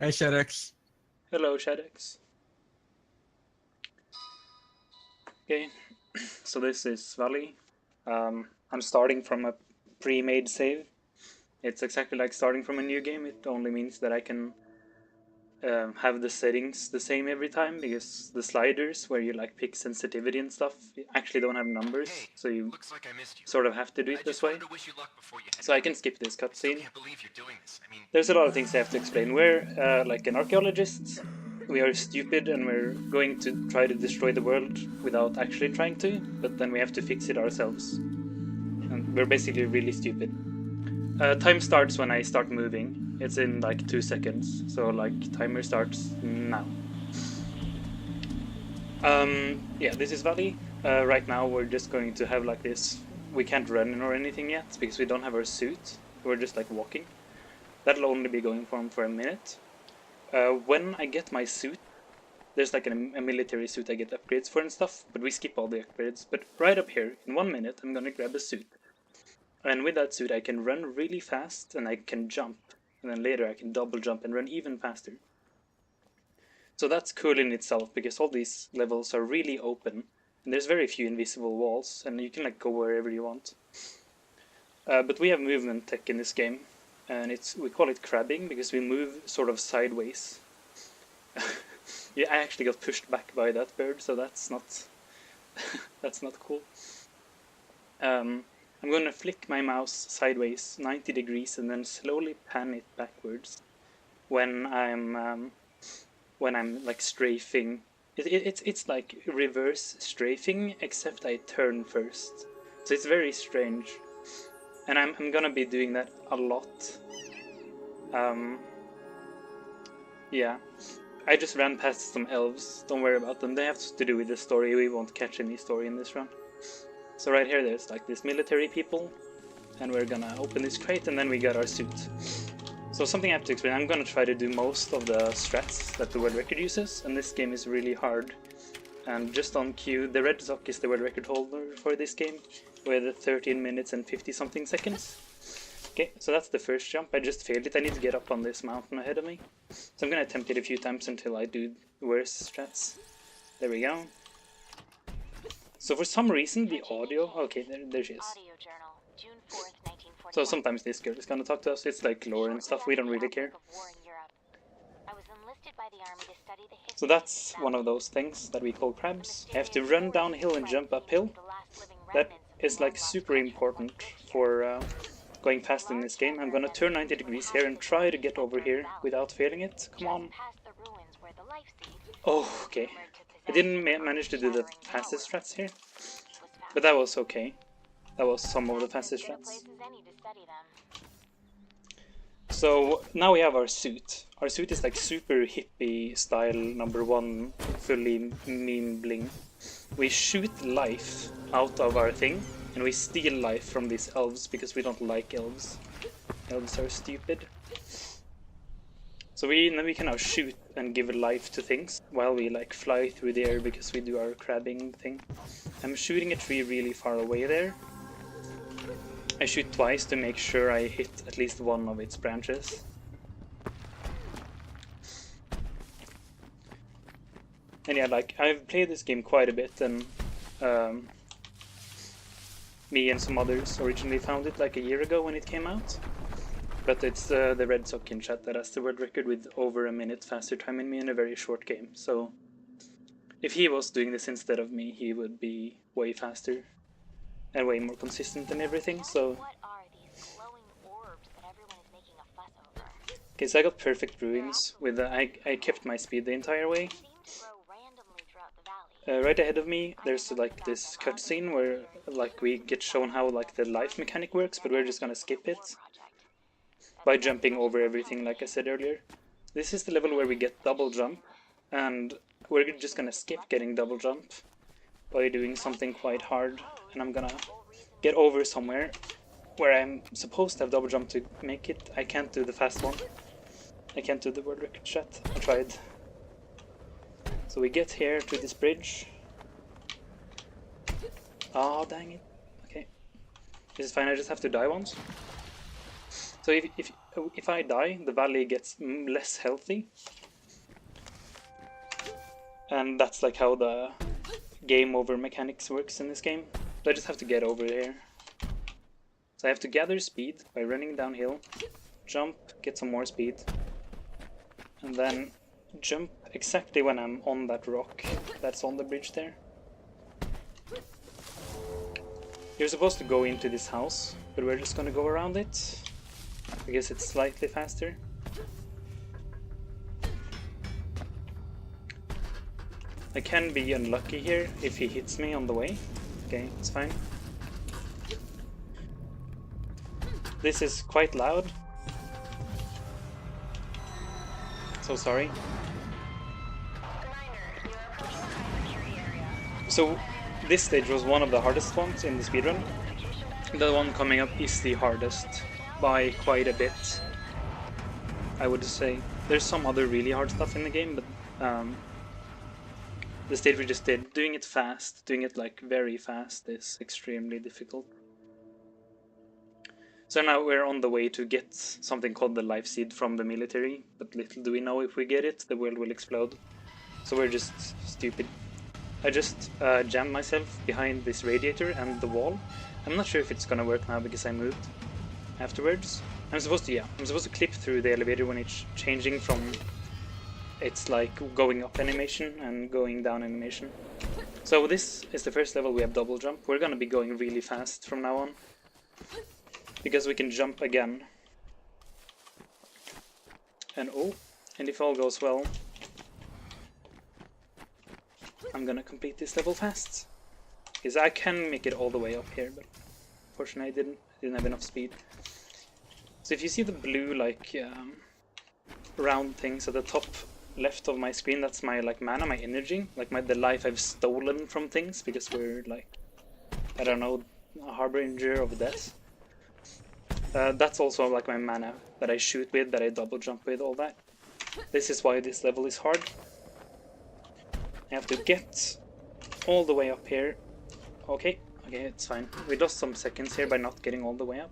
Hey, Shadex. Hello, Shadex. Okay, so this is Valley. I'm starting from a pre-made save. It's exactly like starting from a new game. It only means that I can have the settings the same every time, because the sliders where you like pick sensitivity and stuff actually don't have numbers, Hey, so you looks like I missed you. sort of have to do I it this just way. wanted to wish you luck before you head So I down. can skip this I still cutscene. can't believe you're doing this. I mean, There's a lot of things I have to explain. We're like an archaeologist. We are stupid and we're going to try to destroy the world without actually trying to, but then we have to fix it ourselves. And we're basically really stupid. Time starts when I start moving. It's in like 2 seconds, so like timer starts now. Yeah, this is Valley. Right now we're just going to have like this. We can't run or anything yet because we don't have our suit. We're just like walking. That'll only be going for a minute. When I get my suit, there's like a military suit I get upgrades for and stuff, but we skip all the upgrades. But right up here, in 1 minute, I'm gonna grab a suit. And with that suit I can run really fast and I can jump. And then later I can double jump and run even faster. So that's cool in itself, because all these levels are really open. And there's very few invisible walls, and you can like go wherever you want. But we have movement tech in this game, and we call it crabbing because we move sort of sideways. Yeah, I actually got pushed back by that bird, so that's not that's not cool. I'm going to flick my mouse sideways 90 degrees and then slowly pan it backwards when I'm like strafing. It's like reverse strafing, except I turn first. So it's very strange, and I'm gonna be doing that a lot. Yeah, I just ran past some elves. Don't worry about them. They have to do with the story. We won't catch any story in this run. So right here, there's like this military people, and we're gonna open this crate, and then we got our suit. So something I have to explain, I'm gonna try to do most of the strats that the world record uses, and this game is really hard. And just on cue, the red sock is the world record holder for this game, with 13 minutes and 50 something seconds. Okay, so that's the first jump. I just failed it. I need to get up on this mountain ahead of me. So I'm gonna attempt it a few times until I do worse strats. There we go. So for some reason the audio... Okay, there she is. So sometimes this girl is gonna talk to us. It's like lore and stuff. We don't really care. So that's one of those things that we call crabs. I have to run downhill and jump uphill. That is like super important for going fast in this game. I'm gonna turn 90 degrees here and try to get over here without failing it. Come on. Oh, okay. I didn't manage to do the fastest strats here, but that was okay. That was some of the fastest strats. So now we have our suit. Our suit is like super hippie style #1, fully meme bling. We shoot life out of our thing, and we steal life from these elves because we don't like elves. Elves are stupid. So we can now shoot and give life to things while we like fly through the air because we do our crabbing thing. I'm shooting a tree really far away there. I shoot twice to make sure I hit at least one of its branches. And yeah, like I've played this game quite a bit, and me and some others originally found it like a year ago when it came out. But it's the Red Sock in chat that has the world record with over a minute faster time in me in a very short game. So if he was doing this instead of me, he would be way faster and way more consistent and everything. So okay, so I got perfect ruins with I kept my speed the entire way. Right ahead of me, there's like this cutscene where like we get shown how like the life mechanic works, but we're just gonna skip it by jumping over everything, like I said earlier. This is the level where we get double jump, and we're just gonna skip getting double jump by doing something quite hard, and I'm gonna get over somewhere where I'm supposed to have double jump to make it. I can't do the fast one. I can't do the world record shot. I tried. So we get here to this bridge. Oh, dang it. Okay. This is fine, I just have to die once. So if I die, the valley gets less healthy. And that's like how the game over mechanics works in this game. So I just have to get over here. So I have to gather speed by running downhill, jump, get some more speed, and then jump exactly when I'm on that rock that's on the bridge there. You're supposed to go into this house, but we're just gonna go around it. I guess it's slightly faster. I can be unlucky here if he hits me on the way. Okay, it's fine. This is quite loud. So sorry. So this stage was one of the hardest ones in the speedrun. The one coming up is the hardest by quite a bit, I would say. There's some other really hard stuff in the game, but the stage we just did, doing it fast, doing it like very fast, is extremely difficult. So now we're on the way to get something called the life seed from the military, but little do we know if we get it, the world will explode. So we're just stupid. I just jammed myself behind this radiator and the wall. I'm not sure if it's gonna work now because I moved afterwards. I'm supposed to clip through the elevator when it's changing from it's like going up animation and going down animation. So this is the first level we have double jump. We're gonna be going really fast from now on, because we can jump again. And if all goes well, I'm gonna complete this level fast. Because I can make it all the way up here, but unfortunately I didn't have enough speed. So if you see the blue like round things at the top left of my screen, that's my like mana, my energy, like the life I've stolen from things, because we're like, I don't know, a harbinger of death. That's also like my mana that I shoot with, that I double jump with, all that. This is why this level is hard. I have to get all the way up here. Okay, it's fine. We lost some seconds here by not getting all the way up.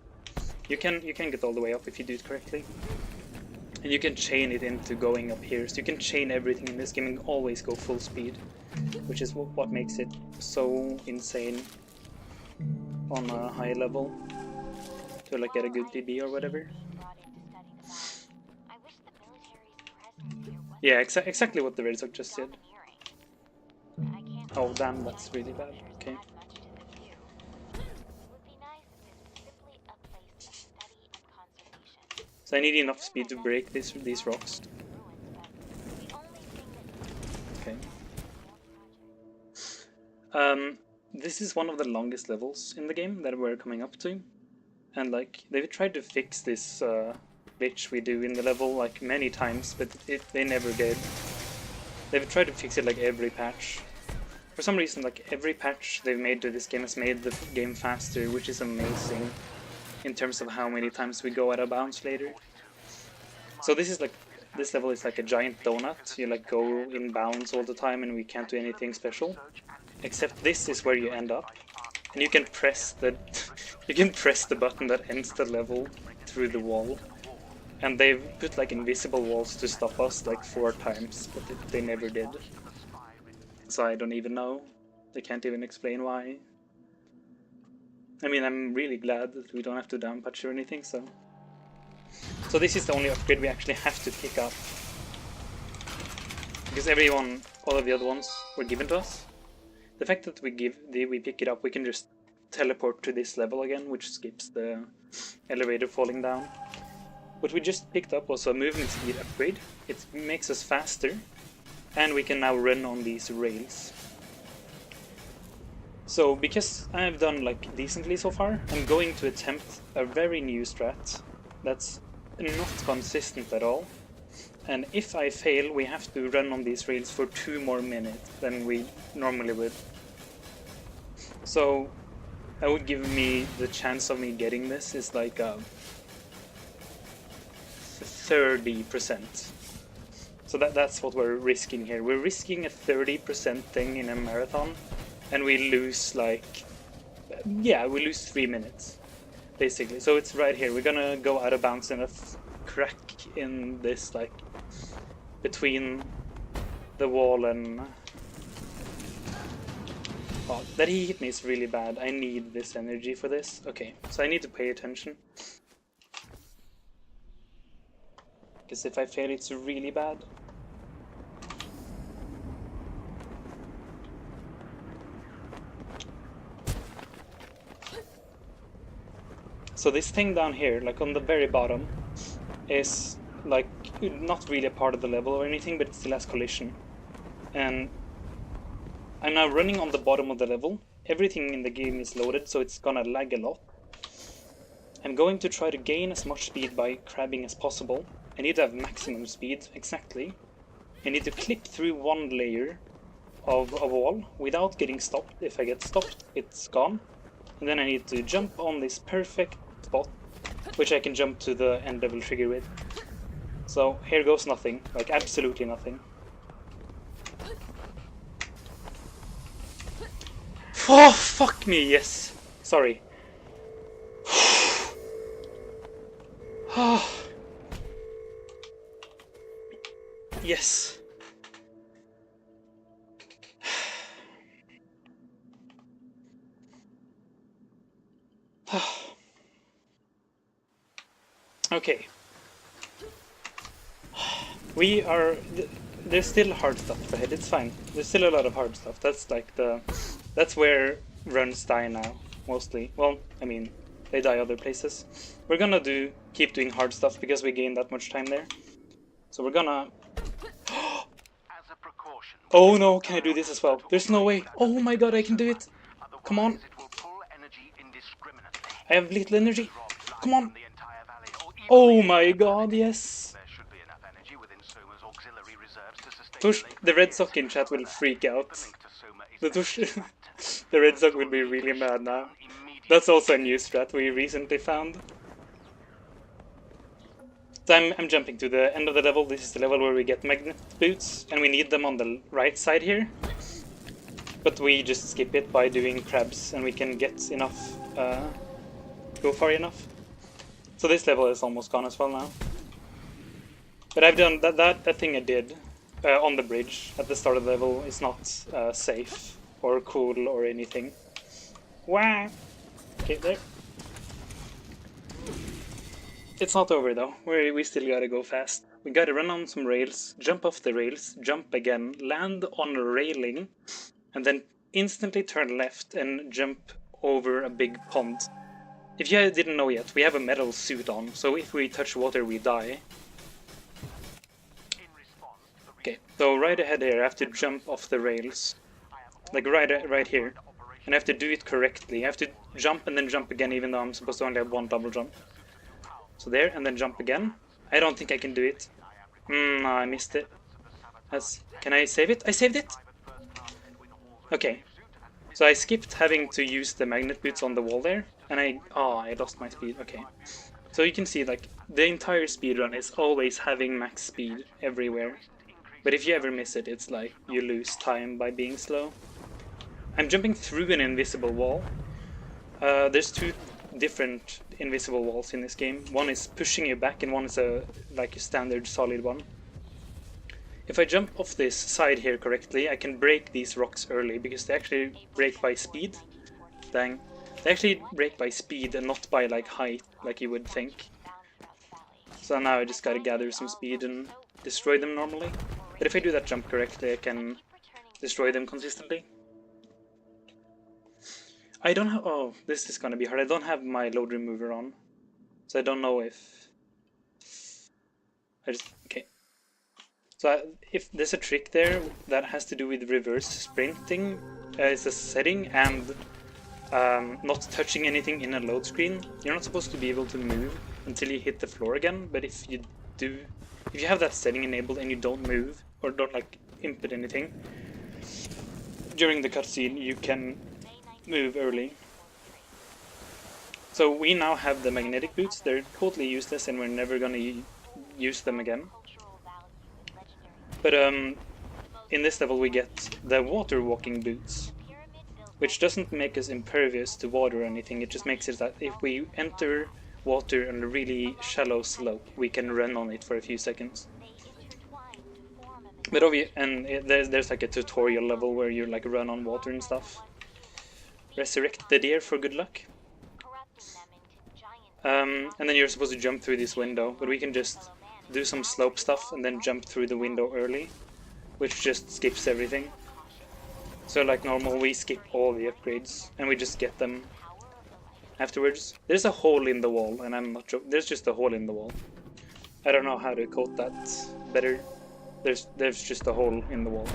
You can get all the way up if you do it correctly. And you can chain it into going up here. So you can chain everything in this game and always go full speed, which is what makes it so insane on a high level to like get a good PB or whatever. Yeah, exactly what the red sock just said. Oh damn, that's really bad. Okay. So I need enough speed to break these rocks. Okay. This is one of the longest levels in the game that we're coming up to. And like, they've tried to fix this glitch we do in the level like many times, but they never did. They've tried to fix it like every patch. For some reason, like every patch they've made to this game has made the game faster, which is amazing in terms of how many times we go out of bounds later. So this level is like a giant donut. You like go in bounds all the time and we can't do anything special. Except this is where you end up. And you can press the button that ends the level through the wall. And they've put like invisible walls to stop us like 4 times, but they never did. So I don't even know. They can't even explain why. I mean, I'm really glad that we don't have to down patch or anything, so... So this is the only upgrade we actually have to pick up. Because all of the other ones were given to us. The fact that we pick it up, we can just teleport to this level again, which skips the elevator falling down. What we just picked up was a movement speed upgrade. It makes us faster, and we can now run on these rails. So, because I've done like decently so far, I'm going to attempt a very new strat that's not consistent at all. And if I fail, we have to run on these rails for 2 more minutes than we normally would. So, I would give me the chance of me getting this is like 30%. So that's what we're risking here. We're risking a 30% thing in a marathon, and we lose like, yeah, we lose 3 minutes. basically. So it's right here. We're gonna go out of bounds in a crack in this, like, between the wall and... Oh, that he hit me is really bad. I need this energy for this. Okay, so I need to pay attention. Because if I fail, it's really bad. So this thing down here, like on the very bottom, is like not really a part of the level or anything, but it still has collision. And I'm now running on the bottom of the level. Everything in the game is loaded, so it's gonna lag a lot. I'm going to try to gain as much speed by crabbing as possible. I need to have maximum speed, exactly. I need to clip through one layer of a wall without getting stopped. If I get stopped, it's gone. And then I need to jump on this perfect spot, which I can jump to the end level trigger with. So here goes nothing, like absolutely nothing. Oh, fuck me, yes. Sorry. Yes. Okay. We are... There's still hard stuff ahead, it's fine. There's still a lot of hard stuff. That's like the... That's where runs die now, mostly. Well, I mean, they die other places. We're gonna keep doing hard stuff because we gain that much time there. So we're gonna... Oh no, can I do this as well? There's no way. Oh my god, I can do it. Come on. I have little energy. Come on. Oh my god, yes. Tush, the red sock in chat will freak out. The red sock will be really mad now. That's also a new strat we recently found. So I'm jumping to the end of the level. This is the level where we get magnet boots, and we need them on the right side here. But we just skip it by doing crabs, and we can get enough, go far enough. So this level is almost gone as well now. But I've done that thing I did on the bridge at the start of the level is not safe or cool or anything. Wow. Okay, there. It's not over though. We still gotta go fast. We gotta run on some rails, jump off the rails, jump again, land on a railing, and then instantly turn left and jump over a big pond. If you didn't know yet, we have a metal suit on, so if we touch water we die. Okay, so right ahead here I have to jump off the rails. Like right here. And I have to do it correctly. I have to jump and then jump again even though I'm supposed to only have one double jump. So there, and then jump again. I don't think I can do it. No, I missed it. Can I save it? I saved it! Okay. So I skipped having to use the magnet boots on the wall there. And I lost my speed. Okay. So you can see, like, the entire speedrun is always having max speed everywhere. But if you ever miss it, it's like you lose time by being slow. I'm jumping through an invisible wall. There's two different invisible walls in this game. One is pushing you back and one is like a standard solid one. If I jump off this side here correctly, I can break these rocks early because they actually break by speed. Dang. They actually break by speed and not by like height, like you would think. So now I just gotta gather some speed and destroy them normally. But if I do that jump correctly, I can destroy them consistently. I don't have... Oh, this is gonna be hard. I don't have my load remover on. So I don't know if... Okay. So if there's a trick there that has to do with reverse sprinting, it's a setting, and not touching anything in a load screen. You're not supposed to be able to move until you hit the floor again, but if you have that setting enabled and you don't move, or don't like input anything, during the cutscene you can move early. So we now have the magnetic boots. They're totally useless and we're never gonna use them again. But in this level we get the water walking boots. which doesn't make us impervious to water or anything. It just makes it that if we enter water on a really shallow slope, we can run on it for a few seconds. But there's like a tutorial level where you like run on water and stuff. Resurrect the deer for good luck. And then you're supposed to jump through this window, but we can just do some slope stuff and then jump through the window early, which just skips everything. So like normal, we skip all the upgrades and we just get them afterwards. There's a hole in the wall, and I'm not joking. There's just a hole in the wall. I don't know how to quote that better. There's just a hole in the wall.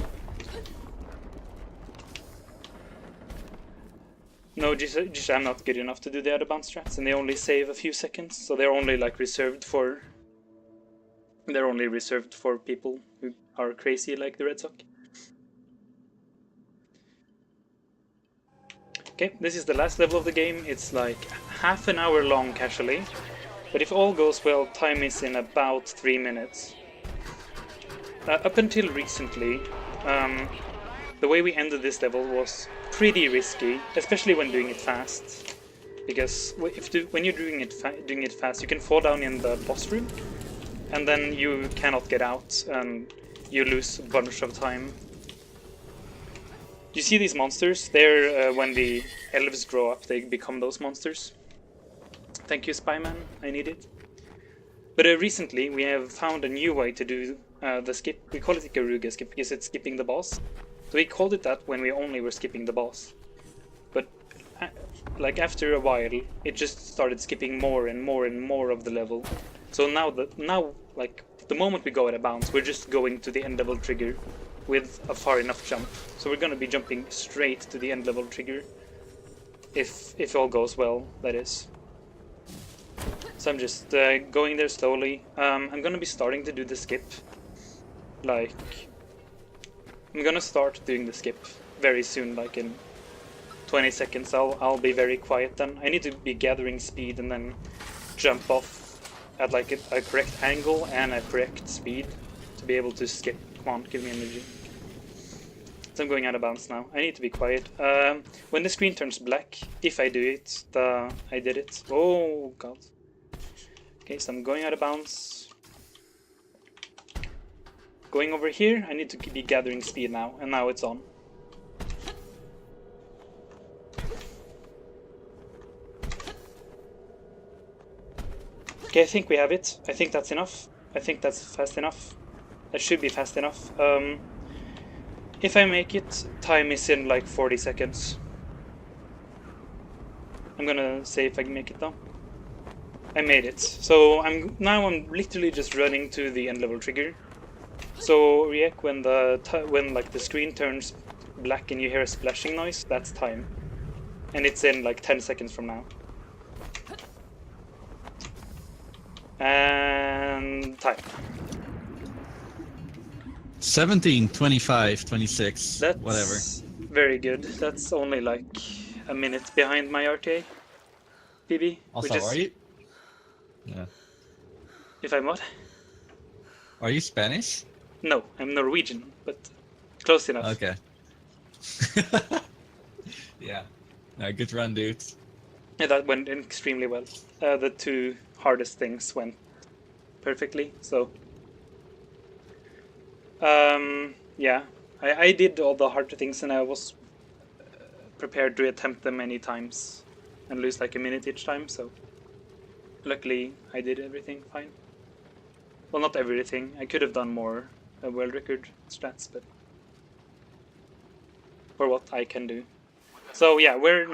No, just I'm not good enough to do the other bounce strats, and they only save a few seconds, so they're only like reserved for. They're only reserved for people who are crazy like the Red Sock. Okay, this is the last level of the game. It's like half an hour long casually, but if all goes well, time is in about 3 minutes. Up until recently, the way we ended this level was pretty risky, especially when doing it fast. Because when you're doing it fast, you can fall down in the boss room, and then you cannot get out, and you lose a bunch of time. You see these monsters? They're when the elves grow up, they become those monsters. Thank you, Spyman. I need it. But recently, we have found a new way to do the skip. We call it the Garuga skip because it's skipping the boss. So we called it that when we only were skipping the boss. But like after a while, it just started skipping more and more and more of the level. So now like the moment we go at a bounce, we're just going to the end level trigger with a far enough jump. So we're gonna be jumping straight to the end level trigger. If all goes well, that is. So I'm just going there slowly. I'm gonna be starting to do the skip. Like, I'm gonna start doing the skip very soon, like in 20 seconds. I'll be very quiet then. I need to be gathering speed and then jump off at like a correct angle and a correct speed to be able to skip. Come on, give me energy. So I'm going out of bounds now. I need to be quiet. When the screen turns black, if I do it, I did it. Oh god. Okay, so I'm going out of bounds. Going over here, I need to be gathering speed now, and now it's on. Okay, I think we have it. I think that's enough. I think that's fast enough. That should be fast enough. If I make it, time is in like 40 seconds. I'm gonna say if I can make it though. I made it. So I'm literally just running to the end level trigger. So Riek, when like the screen turns black and you hear a splashing noise, that's time. And it's in like 10 seconds from now. And time. 17, 25, 26, That's whatever. Very good. That's only like a minute behind my RTA. PB. Also, are you? Yeah. If I'm what? Are you Spanish? No, I'm Norwegian, but close enough. Okay. Yeah. No, good run, dude. Yeah, that went extremely well. The two hardest things went perfectly, so... yeah, I did all the hard things and I was prepared to attempt them many times and lose like a minute each time, so luckily I did everything fine. Well, not everything. I could have done more world record strats, but for what I can do. So yeah, we're now